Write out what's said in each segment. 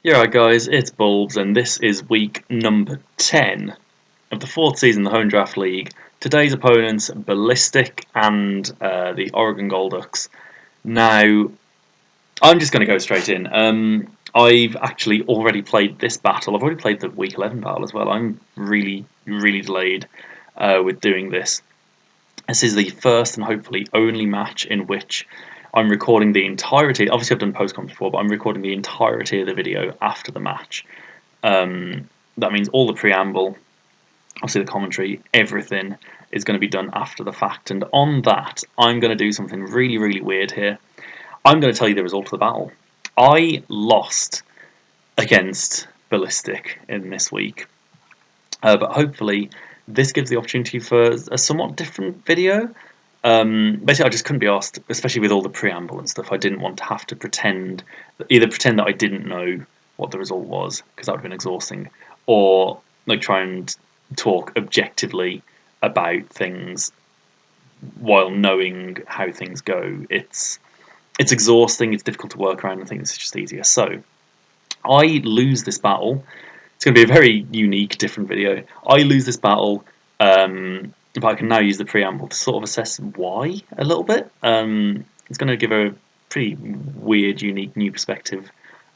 Yeah, right, guys, it's Bulbs, and this is week number 10 of the fourth season of the Home Draft League. Today's opponents, Ballistic and the Oregon Golducks. Now, I'm just going to go straight in. I've actually already played this battle. I've already played the week 11 battle as well. I'm really, really delayed with doing this. This is the first and hopefully only match in which I'm recording the entirety. Obviously, I've done post-com before, but I'm recording the entirety of the video after the match. That means all the preamble, obviously the commentary, everything is going to be done after the fact. And on that, I'm going to do something really, really weird here. I'm going to tell you the result of the battle. I lost against Ballistic in this week, but hopefully this gives the opportunity for a somewhat different video. Basically, I just couldn't be asked, especially with all the preamble and stuff. I didn't want to have to either pretend that I didn't know what the result was, because that would have been exhausting, or like try and talk objectively about things while knowing how things go. It's exhausting. It's difficult to work around. I think it's just easier. So I lose this battle. It's going to be a very unique, different video. I lose this battle. But I can now use the preamble to sort of assess why a little bit. It's going to give a pretty weird, unique, new perspective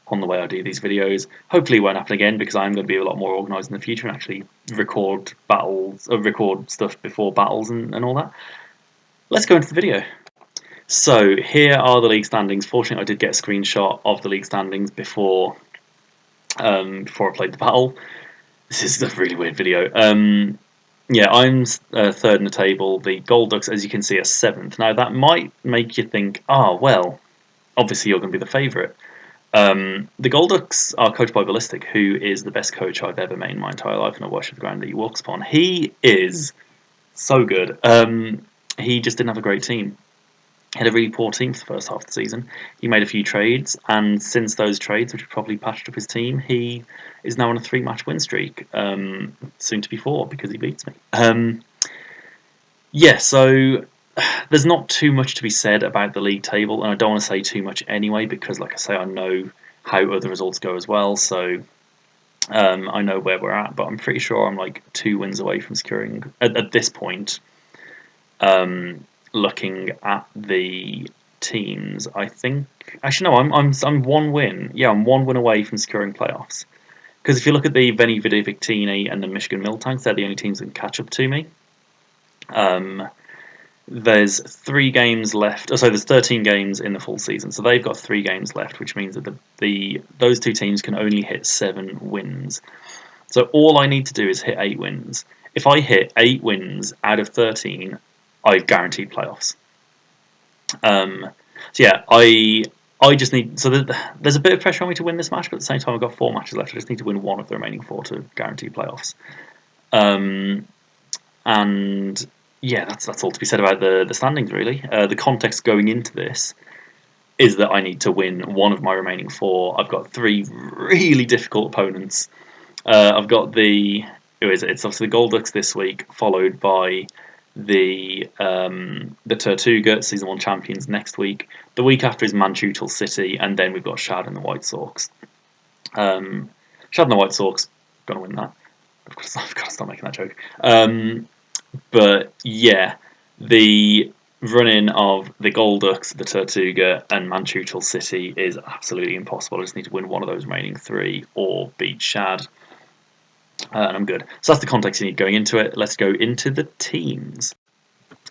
on the way I do these videos. Hopefully it won't happen again, because I'm going to be a lot more organised in the future and actually record stuff before battles and all that. Let's go into the video. So here are the league standings. Fortunately, I did get a screenshot of the league standings before I played the battle. This is a really weird video. Yeah, I'm third in the table. The Golducks, as you can see, are seventh. Now, that might make you think, well, obviously you're going to be the favourite. The Golducks are coached by Ballistic, who is the best coach I've ever met in my entire life, and I worship the ground that he walks upon. He is so good. He just didn't have a great team. He had a really poor team for the first half of the season. He made a few trades, and since those trades, which have probably patched up his team, he is now on a 3-match win streak, soon to be 4 because he beats me. Yeah, so there's not too much to be said about the league table, and I don't want to say too much anyway, because, like I say, I know how other results go as well, so I know where we're at, but I'm pretty sure I'm like 2 wins away from securing, at this point, looking at the teams, I think. Actually, no, I'm 1 win. Yeah, I'm 1 win away from securing playoffs. Because if you look at the Veni Vidi Victini and the Michigan Milltanks, they're the only teams that can catch up to me. There's 3 games left. So there's 13 games in the full season, so they've got 3 games left, which means that those 2 teams can only hit 7 wins. So all I need to do is hit 8 wins. If I hit 8 wins out of 13, I've guaranteed playoffs. So yeah, I just need. So there's a bit of pressure on me to win this match, but at the same time, I've got 4 matches left. I just need to win 1 of the remaining 4 to guarantee playoffs. And yeah, that's all to be said about the standings, really. The context going into this is that I need to win 1 of my remaining 4. I've got 3 really difficult opponents. I've got it's obviously the Golducks this week, followed by the Tortuga, season 1 champions, next week. The week after is Manchutel City, and then we've got Shad and the White Sox. Shad and the White Sox, gonna win that. I've got to stop making that joke. But yeah, the run-in of the Golducks, the Tortuga, and Manchutel City is absolutely impossible. I just need to win 1 of those remaining 3 or beat Shad. And I'm good. So that's the context you need going into it. Let's go into the teams.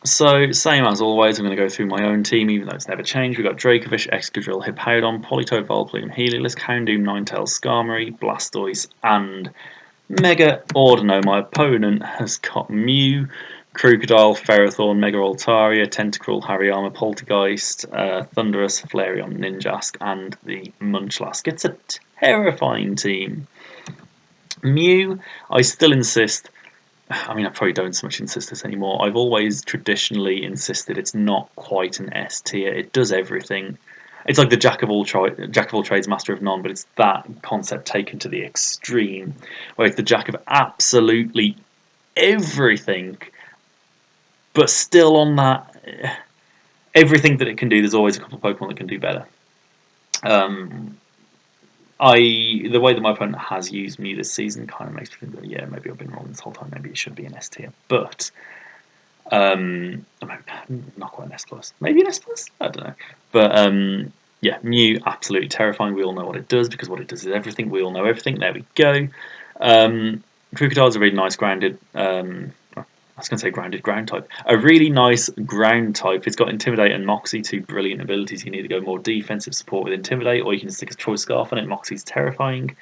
So, same as always, I'm going to go through my own team, even though it's never changed. We've got Dracovish, Excadrill, Hippowdon, Politoed, Volplume, Heliolisk, Houndoom, Ninetales, Skarmory, Blastoise, and Mega Ordino. My opponent has got Mew, Crocodile, Ferrothorn, Mega Altaria, Tentacruel, Hariyama, Poltergeist, Thundurus, Flareon, Ninjask, and the Munchlask. It's a terrifying team. Mew, I still insist. I mean, I probably don't so much insist this anymore. I've always traditionally insisted it's not quite an S tier. It does everything. It's like the jack of all trades, master of none, but it's that concept taken to the extreme, where it's the jack of absolutely everything, but still on that everything that it can do. There's always a couple of Pokemon that can do better. The way that my opponent has used me this season kind of makes me think that, yeah, maybe I've been wrong this whole time. Maybe it should be an S tier, but not quite an S plus. Maybe an S plus. I don't know, but yeah, Mew absolutely terrifying. We all know what it does because what it does is everything. We all know everything. There we go. Crocodile's a really nice grounded. I was going to say grounded ground type. A really nice ground type. It's got Intimidate and Moxie, two brilliant abilities. You can either go more defensive support with Intimidate, or you can stick a Choice Scarf on it. Moxie's terrifying.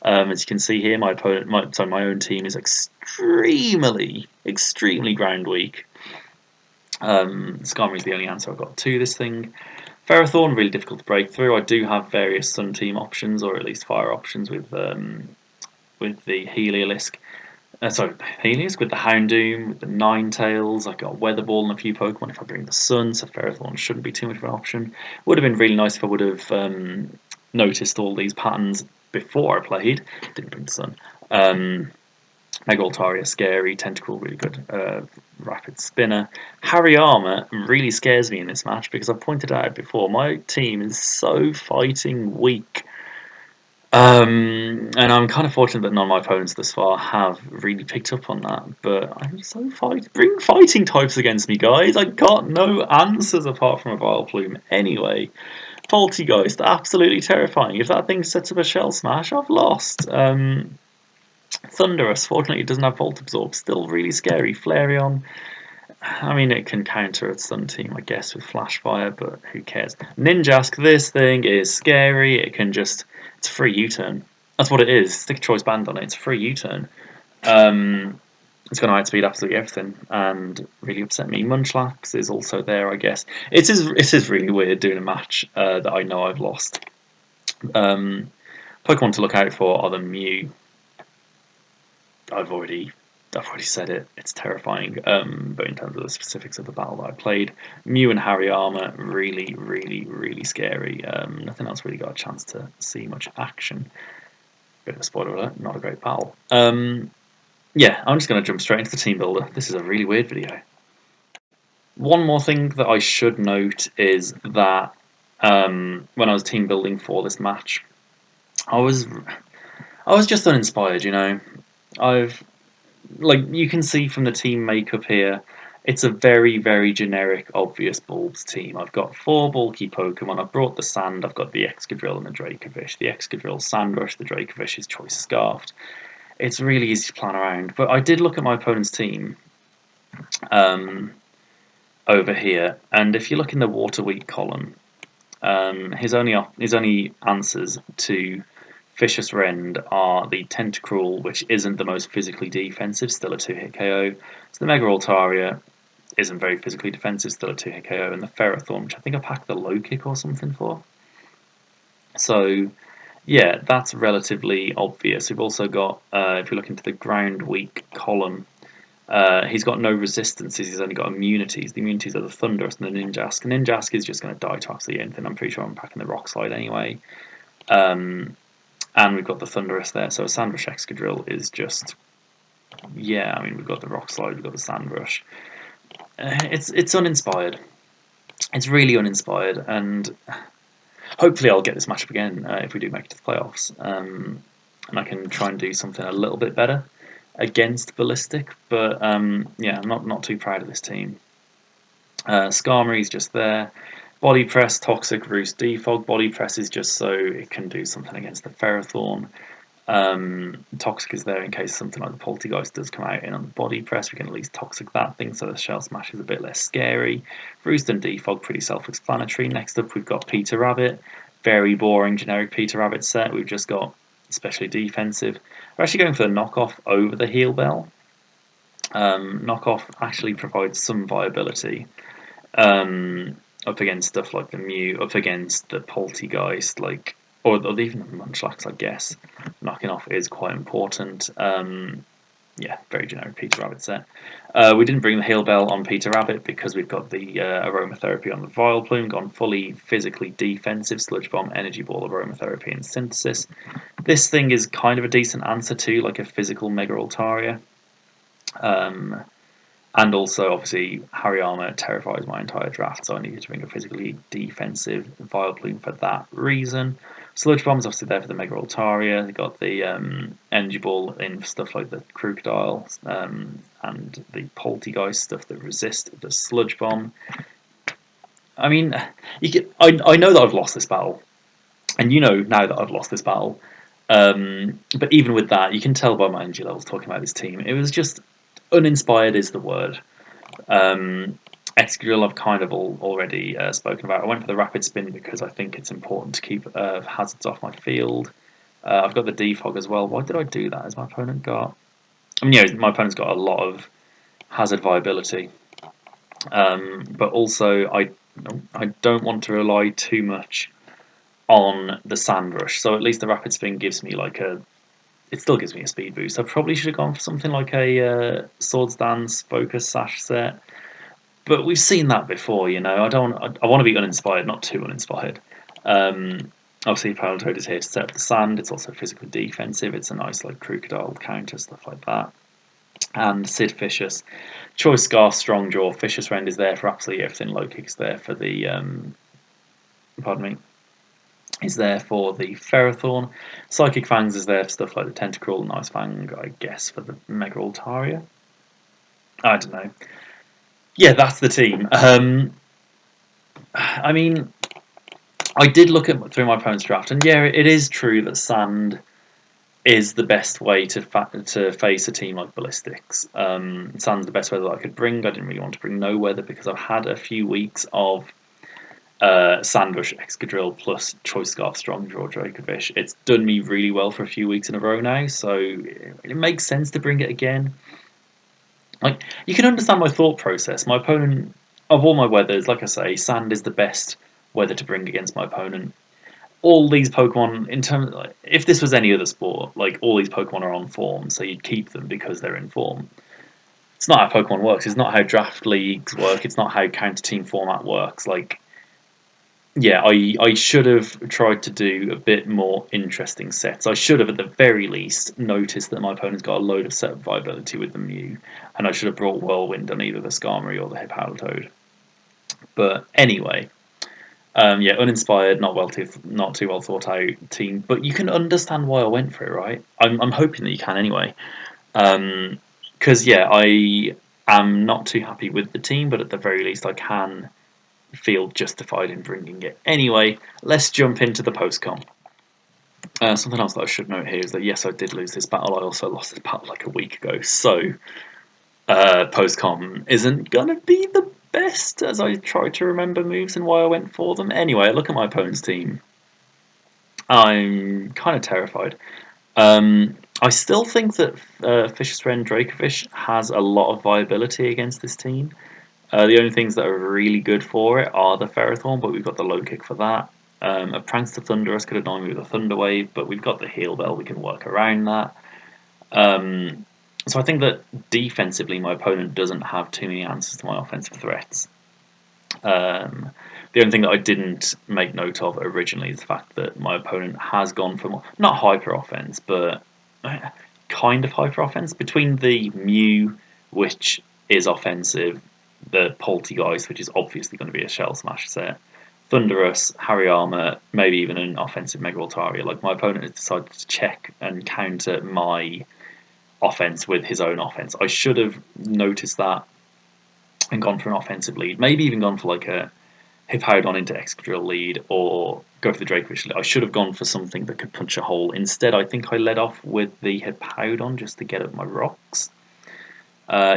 As you can see here, my own team is extremely ground weak. Skarmory is the only answer I've got to this thing. Ferrothorn, really difficult to break through. I do have various Sun Team options, or at least Fire options with the Heliolisk. Helios with the Houndoom, with the Ninetales. I've got Weather Ball and a few Pokemon if I bring the Sun, so Ferrothorn shouldn't be too much of an option. Would have been really nice if I would have noticed all these patterns before I played. Didn't bring the Sun. Mega Altaria, scary. Tentacle, really good. Rapid Spinner. Hariyama really scares me in this match because I've pointed out before, my team is so fighting weak. And I'm kind of fortunate that none of my opponents thus far have really picked up on that. But I'm so bring fighting types against me, guys. I got no answers apart from a Vileplume anyway. Poltegeist, absolutely terrifying. If that thing sets up a Shell Smash, I've lost. Thunderous, fortunately it doesn't have Volt Absorb, still really scary. Flareon, I mean, it can counter its Sun Team, I guess, with Flash Fire, but who cares? Ninjask, this thing is scary. It can just... It's a free U-turn. That's what it is. Stick a Choice Band on it. It's a free U-turn. It's going to outspeed absolutely everything and really upset me. Munchlax is also there, I guess. It is really weird doing a match that I know I've lost. Pokemon to look out for are the Mew. I've already said it. It's terrifying. But in terms of the specifics of the battle that I played, Mew and Hariyama really scary. Nothing else really got a chance to see much action. Bit of a spoiler alert. Not a great battle. Yeah, I'm just going to jump straight into the team builder. This is a really weird video. One more thing that I should note is that when I was team building for this match, I was just uninspired. You know, you can see from the team makeup here, it's a very generic, obvious Bulbs team. I've got 4 bulky Pokemon. I've brought the Sand. I've got the Excadrill and the Dracovish. The Excadrill Sandrush. The Dracovish is Choice Scarfed. It's really easy to plan around. But I did look at my opponent's team over here, and if you look in the Water Weak column, his only answers to Vicious Rend are the Tentacruel, which isn't the most physically defensive, still a 2-hit KO. So the Mega Altaria isn't very physically defensive, still a 2-hit KO, and the Ferrothorn, which I think I packed the Low Kick or something for. So yeah, that's relatively obvious. We've also got, if you look into the Ground Weak column, he's got no resistances, he's only got immunities. The immunities are the Thunderous and the Ninjask. Ninjask is just going to die to absolutely anything. I'm pretty sure I'm packing the Rock Slide anyway. And we've got the Thunderous there, so a Sandrush Excadrill is just... Yeah, I mean, we've got the Rock Slide, we've got the Sandrush. It's uninspired. It's really uninspired, and hopefully I'll get this matchup again if we do make it to the playoffs. And I can try and do something a little bit better against Ballistic, but yeah, I'm not too proud of this team. Skarmory's just there. Body Press, Toxic, Roost, Defog. Body Press is just so it can do something against the Ferrothorn. Toxic is there in case something like the Poltegeist does come out in on the Body Press. We can at least Toxic that thing so the Shell Smash is a bit less scary. Roost and Defog, pretty self-explanatory. Next up we've got Peter Rabbit. Very boring generic Peter Rabbit set. We've just got especially defensive. We're actually going for the knockoff over the Heal Bell. Knockoff actually provides some viability. Up against stuff like the Mew, up against the Poltegeist, or even the Munchlax, I guess. Knocking off is quite important. Yeah, very generic Peter Rabbit set. We didn't bring the Heal Bell on Peter Rabbit because we've got the Aromatherapy on the Vileplume, gone fully physically defensive, Sludge Bomb, Energy Ball, Aromatherapy, and Synthesis. This thing is kind of a decent answer to like a physical Mega Altaria. And also, obviously, Hariyama terrifies my entire draft, so I needed to bring a physically defensive Vileplume for that reason. Sludge Bomb's obviously there for the Mega Altaria. They've got the Energy Ball in for stuff like the Crocodile and the Poltergeist stuff that resist the Sludge Bomb. I mean, I know that I've lost this battle, and you know now that I've lost this battle. But even with that, you can tell by my energy levels talking about this team. It was just uninspired is the word. Excadrill I've kind of already spoken about. I went for the Rapid Spin because I think it's important to keep hazards off my field. I've got the Defog as well. Why did I do that? Has my opponent got... I mean, yeah, my opponent's got a lot of hazard viability. But also, I don't want to rely too much on the Sand Rush. So at least the Rapid Spin gives me like a... It still gives me a speed boost. I probably should have gone for something like a Swords Dance Focus Sash set. But we've seen that before, you know. I want to be uninspired, not too uninspired. Obviously, Palatoad is here to set up the sand. It's also physically defensive. It's a nice like Crocodile counter, stuff like that. And Sid Vicious, Choice Scarf, Strong Jaw, Vicious Rend is there for absolutely everything. Low Kick's there for the pardon me. Is there for the Ferrothorn. Psychic Fangs is there for stuff like the Tentacruel and Ice Fang, I guess, for the Mega Altaria. I don't know. Yeah, that's the team. I mean, I did look through my opponent's draft, and yeah, it is true that Sand is the best way to face a team like Ballistics. Sand's the best weather that I could bring. I didn't really want to bring no weather because I've had a few weeks of Sandrush, Excadrill plus Choice Scarf, Strong Draw, Dracovish. It's done me really well for a few weeks in a row now, so it makes sense to bring it again. Like, you can understand my thought process. My opponent, of all my weathers, like I say, Sand is the best weather to bring against my opponent. All these Pokemon, in terms of, like, if this was any other sport, like all these Pokemon are on form, so you'd keep them because they're in form. It's not how Pokemon works. It's not how draft leagues work. It's not how counter team format works. Like, yeah, I should have tried to do a bit more interesting sets. I should have, at the very least, noticed that my opponent's got a load of set viability with the Mew, and I should have brought Whirlwind on either the Skarmory or the Hippowdatoad. But anyway, yeah, uninspired, not too well thought out team, but you can understand why I went for it, right? I'm hoping that you can anyway, because yeah, I am not too happy with the team, but at the very least, I can feel justified in bringing it. Anyway, let's jump into the post-com. Something else that I should note here is that yes, I did lose this battle. I also lost this battle like a week ago, so post-com isn't gonna be the best as I try to remember moves and why I went for them. Anyway, look at my opponent's team. I'm kind of terrified. I still think that Vicious Rend Dracovish has a lot of viability against this team. The only things that are really good for it are the Ferrothorn, but we've got the low kick for that. A Prankster Thunderous could annoy me with a Thunder Wave, but we've got the Heal Bell, we can work around that. So I think that defensively my opponent doesn't have too many answers to my offensive threats. The only thing that I didn't make note of originally is the fact that my opponent has gone for more, not hyper offense, but kind of hyper offense. Between the Mew, which is offensive, the Poltergeist, which is obviously going to be a Shell Smash set, Thunderous, Hariyama, maybe even an offensive Mega Altaria. Like, my opponent has decided to check and counter my offense with his own offense. I should have noticed that and gone for an offensive lead. Maybe even gone for like a Hippowdon into Excadrill lead or go for the Dracovish lead. I should have gone for something that could punch a hole. Instead, I think I led off with the Hippowdon just to get up my rocks.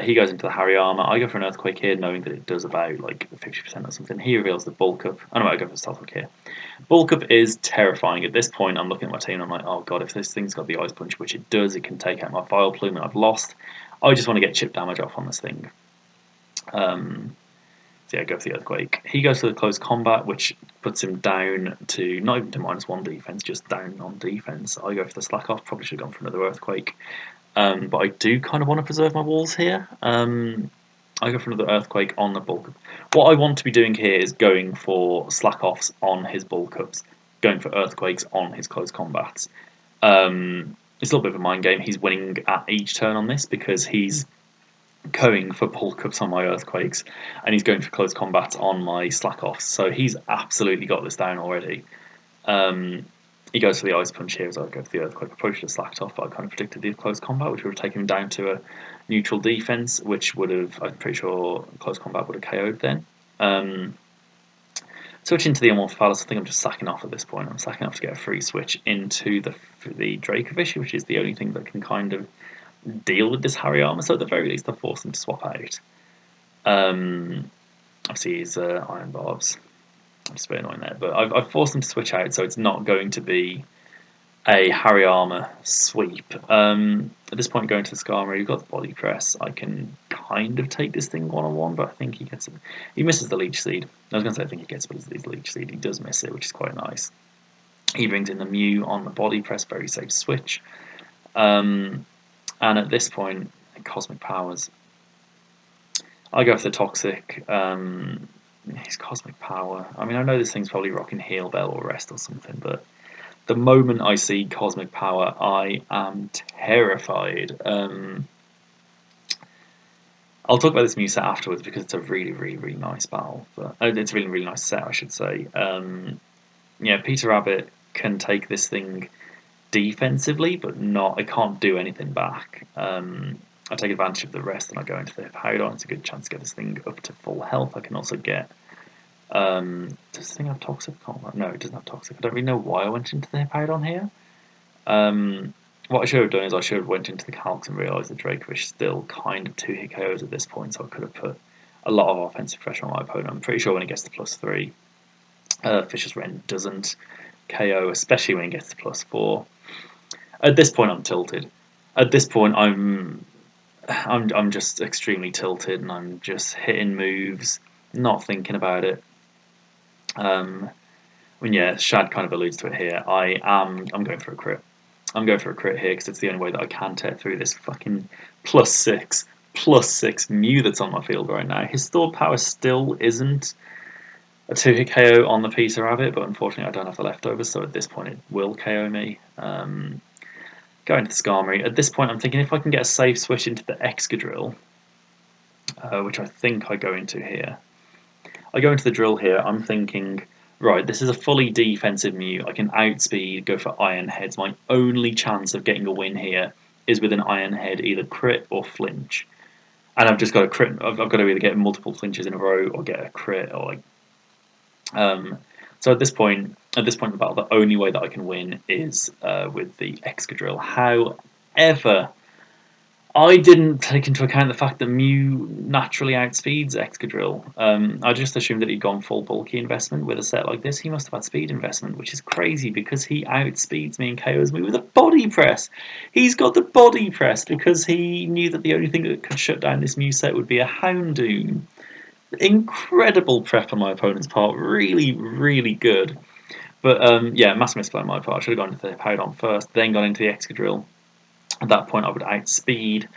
He goes into the Hariyama. I go for an Earthquake here, knowing that it does about like 50% or something. He reveals the Bulk Up. Oh no, I go for Stealth Rock here. Bulk Up is terrifying. At this point, I'm looking at my team and I'm like, oh god, if this thing's got the Ice Punch, which it does, it can take out my File Plume and I've lost. I just want to get chip damage off on this thing. So yeah, go for the Earthquake. He goes for the Close Combat, which puts him down to, not even to -1 defense, just down on defense. I go for the Slack Off, probably should have gone for another Earthquake. But I do kind of want to preserve my walls here. I go for another Earthquake on the Bulk Up. What I want to be doing here is going for Slack Offs on his Bulk Ups, going for Earthquakes on his Close Combats. It's a little bit of a mind game. He's winning at each turn on this because he's going for Bulk Ups on my Earthquakes and he's going for Close Combats on my Slack Offs. So he's absolutely got this down already. He goes for the Ice Punch here, as I go for the Earthquake. I probably should have slacked off, but I kind of predicted the close combat, which would have taken him down to a neutral defense, which would have, I'm pretty sure, close combat would have KO'd then. Switching to the Immortalis, I think I'm just sacking off at this point. I'm sacking off to get a free switch into the Dracovish, which is the only thing that can kind of deal with this Hariyama. So at the very least, I've forced him to swap out. Obviously, he's Iron Barbs. I'm just a bit annoying there, but I've forced him to switch out, so it's not going to be a Hariyama sweep. At this point, going to the Skarmory, you've got the Body Press. I can kind of take this thing one-on-one, but I think he gets it. He misses the Leech Seed. I was going to say I think he gets his Leech Seed. He does miss it, which is quite nice. He brings in the Mew on the Body Press, very safe switch. And at this point, Cosmic Powers. I go for the Toxic. His Cosmic Power. I mean, I know this thing's probably rocking Heal Bell or Rest or something, but the moment I see Cosmic Power, I am terrified. I'll talk about this Mew set afterwards because it's a really, really, really nice battle. But it's a really, really nice set, I should say. Yeah, Peter Rabbit can take this thing defensively, but not. I can't do anything back. I take advantage of the rest and I go into the Hippowdon. It's a good chance to get this thing up to full health. I can also get. Does this thing have Toxic? No, it doesn't have Toxic. I don't really know why I went into the Hippowdon here. What I should have done is I should have went into the Calcs and realised that Dracovish still kind of 2-hit KOs at this point, so I could have put a lot of offensive pressure on my opponent. I'm pretty sure when it gets to +3, Fisher's Wren doesn't KO, especially when it gets to +4. At this point, I'm tilted. At this point, I'm just extremely tilted, and I'm just hitting moves, not thinking about it. When yeah, Shad kind of alludes to it here. I'm going for a crit. I'm going for a crit here because it's the only way that I can tear through this fucking +6 Mew that's on my field right now. His stored power still isn't a 2-hit KO on the Peter Rabbit, but unfortunately I don't have the leftovers, so at this point it will KO me. Going to the Skarmory. At this point I'm thinking if I can get a safe switch into the Excadrill, which I think I go into here. I go into the drill here, I'm thinking, right, this is a fully defensive Mew. I can outspeed, go for Iron Heads. My only chance of getting a win here is with an Iron Head, either crit or flinch. And I've just got to crit. I've got to either get multiple flinches in a row or get a crit. Or like, so at this point in the battle, the only way that I can win is with the Excadrill. However, I didn't take into account the fact that Mew naturally outspeeds Excadrill. I just assumed that he'd gone full bulky investment with a set like this. He must have had speed investment, which is crazy because he outspeeds me and KOs me with a body press. He's got the body press because he knew that the only thing that could shut down this Mew set would be a Houndoom. Incredible prep on my opponent's part. Really, really good. But yeah, massive misplay on my part. I should have gone into the Hippowdon first, then gone into the Excadrill. At that point, I would outspeed,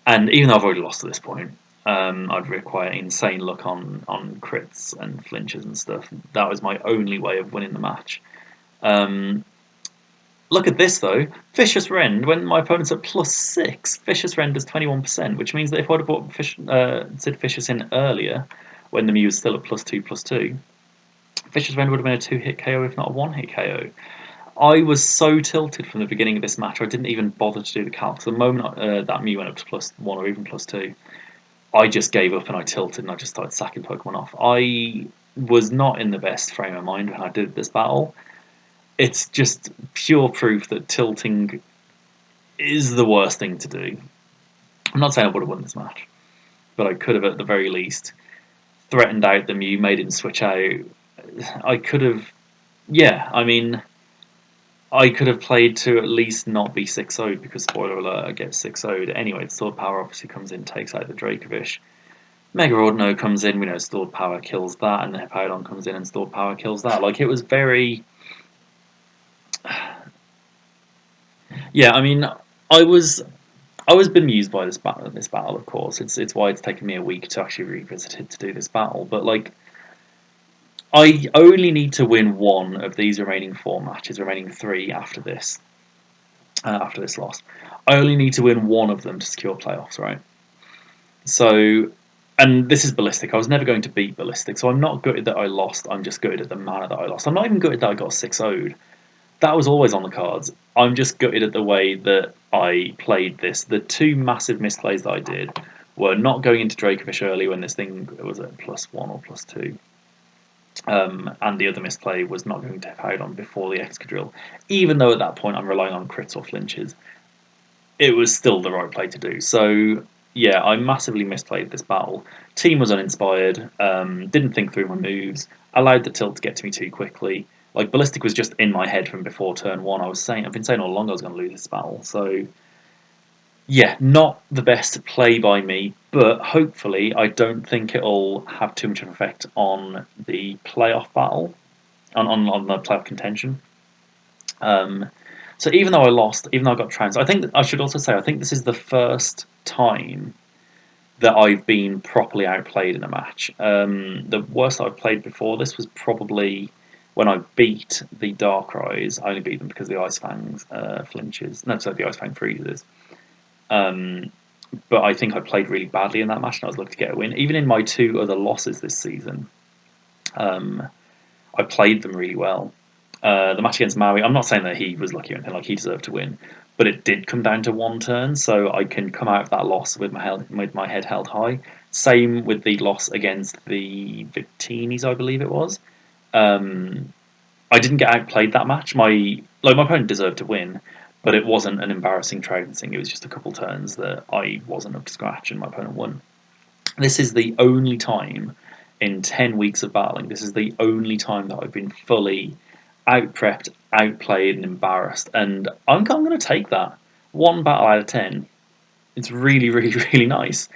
and even though I've already lost at this point, I'd require insane luck on crits and flinches and stuff. That was my only way of winning the match. Look at this though, Vicious Rend, when my opponent's at +6, Vicious Rend does 21%, which means that if I'd have brought Sid Vicious in earlier, when the Mew was still at +2/+2, Vicious Rend would have been a 2-hit KO if not a 1-hit KO. I was so tilted from the beginning of this match, I didn't even bother to do the calc. The moment that Mew went up to +1 or even +2, I just gave up and I tilted and I just started sacking Pokemon off. I was not in the best frame of mind when I did this battle. It's just pure proof that tilting is the worst thing to do. I'm not saying I would have won this match, but I could have at the very least threatened out the Mew, made him switch out. I could have, yeah, I mean, I could have played to at least not be 6-0'd because, spoiler alert, I get 6-0'd. Anyway, the Stored Power obviously comes in, takes out the Dracovish. Mega Ordino comes in, we know Stored Power kills that, and the Hippowdon comes in and Stored Power kills that. Like, it was very... Yeah, I mean, I was bemused by this battle, of course. It's why it's taken me a week to actually revisit it to do this battle, but, like, I only need to win one of these remaining 4 matches, remaining 3 after this loss. I only need to win one of them to secure playoffs, right? So, and this is Ballistic. I was never going to beat Ballistic, so I'm not gutted that I lost. I'm just gutted at the manner that I lost. I'm not even gutted that I got 6-0'd. that was always on the cards. I'm just gutted at the way that I played this. The two massive misplays that I did were not going into Dracovish early when this thing was at +1 or +2. And the other misplay was not going to Hippowdon before the Excadrill. Even though at that point I'm relying on crits or flinches, it was still the right play to do. So yeah, I massively misplayed this battle. Team was uninspired, didn't think through my moves, allowed the tilt to get to me too quickly. Like Ballistic was just in my head from before turn one. I've been saying all along I was going to lose this battle. So yeah, not the best play by me, but hopefully I don't think it'll have too much of an effect on the playoff battle, on the playoff contention. So even though I lost, even though I got trounced, I think I should also say I think this is the first time that I've been properly outplayed in a match. The worst I've played before this was probably when I beat the Darkrai's. I only beat them because the Ice Fangs flinches. No, sorry, the Ice Fang freezes. But I think I played really badly in that match, and I was looking to get a win. Even in my two other losses this season, I played them really well. The match against Maui, I'm not saying that he was lucky or anything, like he deserved to win, but it did come down to one turn, so I can come out of that loss with my head held high. Same with the loss against the Victinis, I believe it was. I didn't get outplayed that match. My opponent deserved to win, but it wasn't an embarrassing trouncing. It was just a couple turns that I wasn't up to scratch, and my opponent won. This is the only time in 10 weeks of battling. This is the only time that I've been fully out-prepped, outplayed, and embarrassed. And I'm going to take that. 1 battle out of 10. It's really, really, really nice.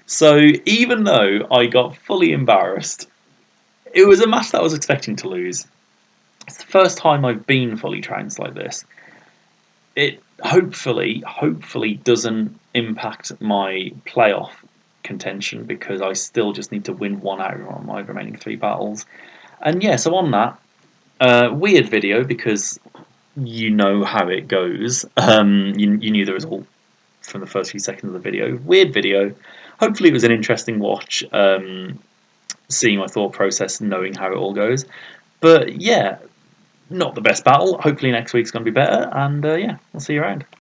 So even though I got fully embarrassed, it was a match that I was expecting to lose. It's the first time I've been fully trounced like this. It hopefully doesn't impact my playoff contention, because I still just need to win 1 out of my remaining 3 battles. And yeah, so on that, weird video, because you know how it goes. You knew the result from the first few seconds of the video. Weird video. Hopefully it was an interesting watch, seeing my thought process, knowing how it all goes. But yeah, not the best battle. Hopefully next week's going to be better, and yeah, I'll see you around.